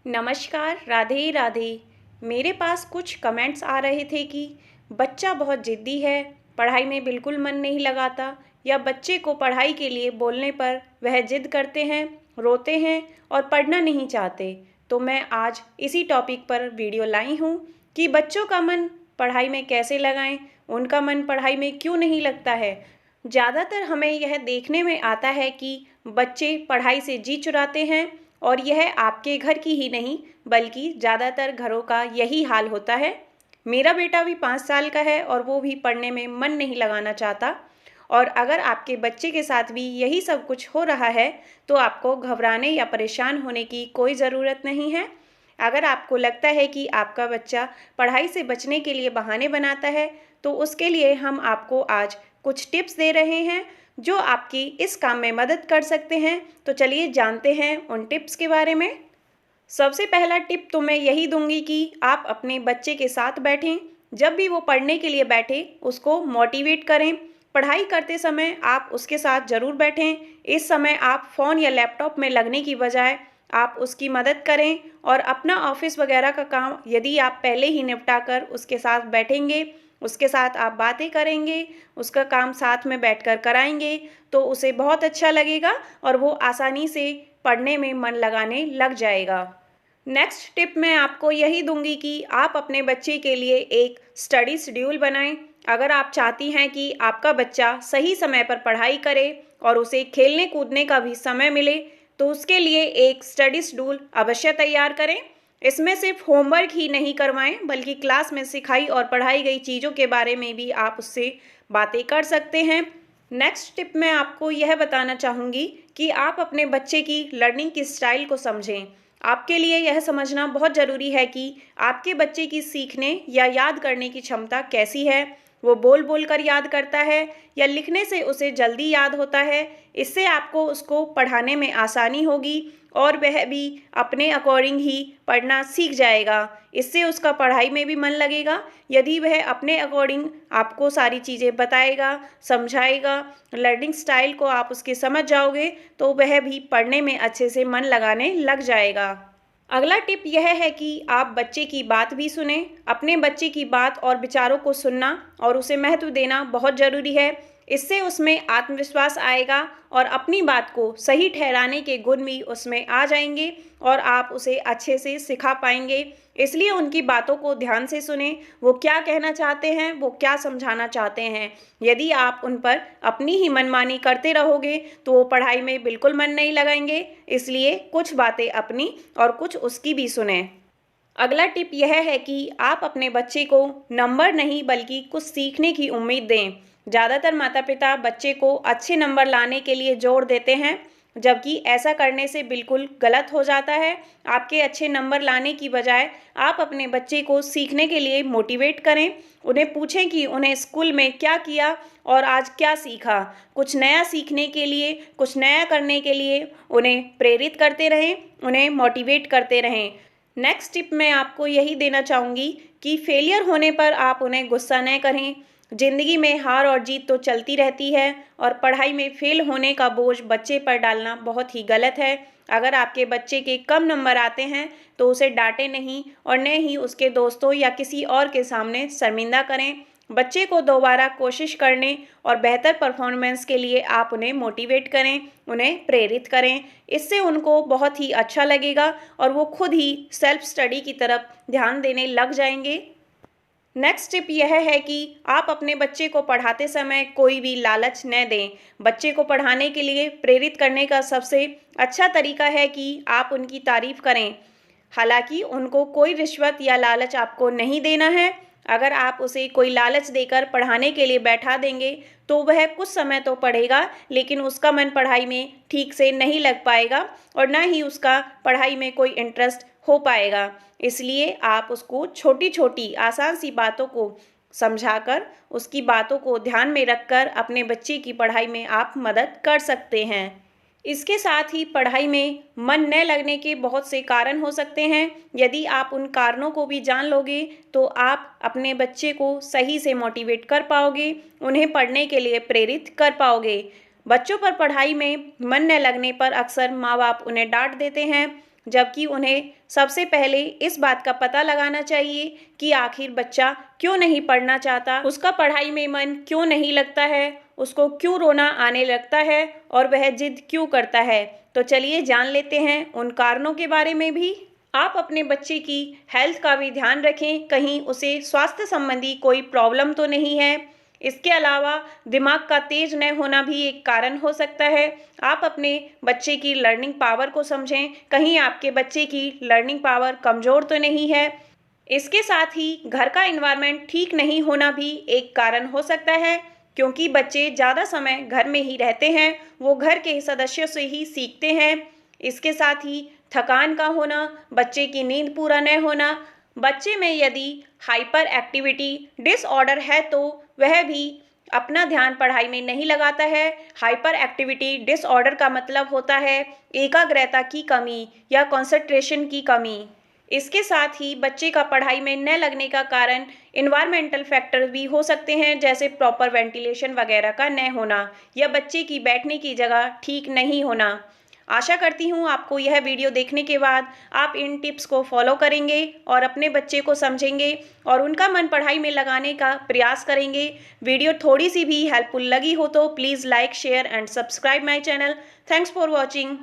नमस्कार, राधे राधे। मेरे पास कुछ कमेंट्स आ रहे थे कि बच्चा बहुत ज़िद्दी है, पढ़ाई में बिल्कुल मन नहीं लगाता, या बच्चे को पढ़ाई के लिए बोलने पर वह ज़िद करते हैं, रोते हैं और पढ़ना नहीं चाहते। तो मैं आज इसी टॉपिक पर वीडियो लाई हूँ कि बच्चों का मन पढ़ाई में कैसे लगाएं, उनका मन पढ़ाई में क्यों नहीं लगता है। ज़्यादातर हमें यह देखने में आता है कि बच्चे पढ़ाई से जी चुराते हैं, और यह आपके घर की ही नहीं बल्कि ज़्यादातर घरों का यही हाल होता है। मेरा बेटा भी 5 साल का है और वो भी पढ़ने में मन नहीं लगाना चाहता। और अगर आपके बच्चे के साथ भी यही सब कुछ हो रहा है तो आपको घबराने या परेशान होने की कोई ज़रूरत नहीं है। अगर आपको लगता है कि आपका बच्चा पढ़ाई से बचने के लिए बहाने बनाता है तो उसके लिए हम आपको आज कुछ टिप्स दे रहे हैं जो आपकी इस काम में मदद कर सकते हैं। तो चलिए जानते हैं उन टिप्स के बारे में। सबसे पहला टिप तो मैं यही दूंगी कि आप अपने बच्चे के साथ बैठें। जब भी वो पढ़ने के लिए बैठे उसको मोटिवेट करें। पढ़ाई करते समय आप उसके साथ ज़रूर बैठें। इस समय आप फ़ोन या लैपटॉप में लगने की बजाय आप उसकी मदद करें और अपना ऑफिस वगैरह का काम यदि आप पहले ही निपटा कर उसके साथ बैठेंगे, उसके साथ आप बातें करेंगे, उसका काम साथ में बैठकर कराएंगे तो उसे बहुत अच्छा लगेगा और वो आसानी से पढ़ने में मन लगाने लग जाएगा। नेक्स्ट टिप मैं आपको यही दूंगी कि आप अपने बच्चे के लिए एक स्टडी शेड्यूल बनाएं। अगर आप चाहती हैं कि आपका बच्चा सही समय पर पढ़ाई करे और उसे खेलने कूदने का भी समय मिले तो उसके लिए एक स्टडी शेड्यूल अवश्य तैयार करें। इसमें सिर्फ होमवर्क ही नहीं करवाएं बल्कि क्लास में सिखाई और पढ़ाई गई चीज़ों के बारे में भी आप उससे बातें कर सकते हैं। नेक्स्ट टिप मैं आपको यह बताना चाहूँगी कि आप अपने बच्चे की लर्निंग की स्टाइल को समझें। आपके लिए यह समझना बहुत ज़रूरी है कि आपके बच्चे की सीखने या याद करने की क्षमता कैसी है। वो बोल बोल कर याद करता है या लिखने से उसे जल्दी याद होता है। इससे आपको उसको पढ़ाने में आसानी होगी और वह भी अपने अकॉर्डिंग ही पढ़ना सीख जाएगा। इससे उसका पढ़ाई में भी मन लगेगा। यदि वह अपने अकॉर्डिंग आपको सारी चीज़ें बताएगा, समझाएगा, लर्निंग स्टाइल को आप उसके समझ जाओगे तो वह भी पढ़ने में अच्छे से मन लगाने लग जाएगा। अगला टिप यह है कि आप बच्चे की बात भी सुने। अपने बच्चे की बात और विचारों को सुनना और उसे महत्व देना बहुत ज़रूरी है। इससे उसमें आत्मविश्वास आएगा और अपनी बात को सही ठहराने के गुण भी उसमें आ जाएंगे और आप उसे अच्छे से सिखा पाएंगे। इसलिए उनकी बातों को ध्यान से सुने, वो क्या कहना चाहते हैं, वो क्या समझाना चाहते हैं। यदि आप उन पर अपनी ही मनमानी करते रहोगे तो वो पढ़ाई में बिल्कुल मन नहीं लगाएंगे। इसलिए कुछ बातें अपनी और कुछ उसकी भी सुने। अगला टिप यह है कि आप अपने बच्चे को नंबर नहीं बल्कि कुछ सीखने की उम्मीद दें। ज़्यादातर माता पिता बच्चे को अच्छे नंबर लाने के लिए जोर देते हैं, जबकि ऐसा करने से बिल्कुल गलत हो जाता है। आपके अच्छे नंबर लाने की बजाय आप अपने बच्चे को सीखने के लिए मोटिवेट करें। उन्हें पूछें कि उन्हें स्कूल में क्या किया और आज क्या सीखा। कुछ नया सीखने के लिए, कुछ नया करने के लिए उन्हें प्रेरित करते रहें, उन्हें मोटिवेट करते रहें। नेक्स्ट टिप मैं आपको यही देना चाहूँगी कि फेलियर होने पर आप उन्हें गुस्सा न करें। ज़िंदगी में हार और जीत तो चलती रहती है और पढ़ाई में फेल होने का बोझ बच्चे पर डालना बहुत ही गलत है। अगर आपके बच्चे के कम नंबर आते हैं तो उसे डांटें नहीं और न ही उसके दोस्तों या किसी और के सामने शर्मिंदा करें। बच्चे को दोबारा कोशिश करने और बेहतर परफॉर्मेंस के लिए आप उन्हें मोटिवेट करें, उन्हें प्रेरित करें। इससे उनको बहुत ही अच्छा लगेगा और वो खुद ही सेल्फ स्टडी की तरफ ध्यान देने लग जाएंगे। नेक्स्ट टिप यह है कि आप अपने बच्चे को पढ़ाते समय कोई भी लालच न दें। बच्चे को पढ़ाने के लिए प्रेरित करने का सबसे अच्छा तरीका है कि आप उनकी तारीफ करें। हालांकि उनको कोई रिश्वत या लालच आपको नहीं देना है। अगर आप उसे कोई लालच देकर पढ़ाने के लिए बैठा देंगे तो वह कुछ समय तो पढ़ेगा लेकिन उसका मन पढ़ाई में ठीक से नहीं लग पाएगा और ना ही उसका पढ़ाई में कोई इंटरेस्ट हो पाएगा। इसलिए आप उसको छोटी छोटी आसान सी बातों को समझाकर, उसकी बातों को ध्यान में रखकर अपने बच्चे की पढ़ाई में आप मदद कर सकते हैं। इसके साथ ही पढ़ाई में मन न लगने के बहुत से कारण हो सकते हैं। यदि आप उन कारणों को भी जान लोगे तो आप अपने बच्चे को सही से मोटिवेट कर पाओगे, उन्हें पढ़ने के लिए प्रेरित कर पाओगे। बच्चों पर पढ़ाई में मन न लगने पर अक्सर माँ बाप उन्हें डांट देते हैं। जबकि उन्हें सबसे पहले इस बात का पता लगाना चाहिए कि आखिर बच्चा क्यों नहीं पढ़ना चाहता, उसका पढ़ाई में मन क्यों नहीं लगता है, उसको क्यों रोना आने लगता है और वह जिद क्यों करता है। तो चलिए जान लेते हैं उन कारणों के बारे में भी। आप अपने बच्चे की हेल्थ का भी ध्यान रखें, कहीं उसे स्वास्थ्य संबंधी कोई प्रॉब्लम तो नहीं है। इसके अलावा दिमाग का तेज न होना भी एक कारण हो सकता है। आप अपने बच्चे की लर्निंग पावर को समझें, कहीं आपके बच्चे की लर्निंग पावर कमज़ोर तो नहीं है। इसके साथ ही घर का एनवायरनमेंट ठीक नहीं होना भी एक कारण हो सकता है, क्योंकि बच्चे ज़्यादा समय घर में ही रहते हैं, वो घर के सदस्यों से ही सीखते हैं। इसके साथ ही थकान का होना, बच्चे की नींद पूरा न होना, बच्चे में यदि हाइपर एक्टिविटी डिसऑर्डर है तो वह भी अपना ध्यान पढ़ाई में नहीं लगाता है। हाइपर एक्टिविटी डिसऑर्डर का मतलब होता है एकाग्रता की कमी या कंसंट्रेशन की कमी। इसके साथ ही बच्चे का पढ़ाई में न लगने का कारण इन्वायरमेंटल फैक्टर भी हो सकते हैं, जैसे प्रॉपर वेंटिलेशन वगैरह का न होना या बच्चे की बैठने की जगह ठीक नहीं होना। आशा करती हूँ आपको यह वीडियो देखने के बाद आप इन टिप्स को फॉलो करेंगे और अपने बच्चे को समझेंगे और उनका मन पढ़ाई में लगाने का प्रयास करेंगे। वीडियो थोड़ी सी भी हेल्पफुल लगी हो तो please like, share and subscribe my channel. Thanks for watching.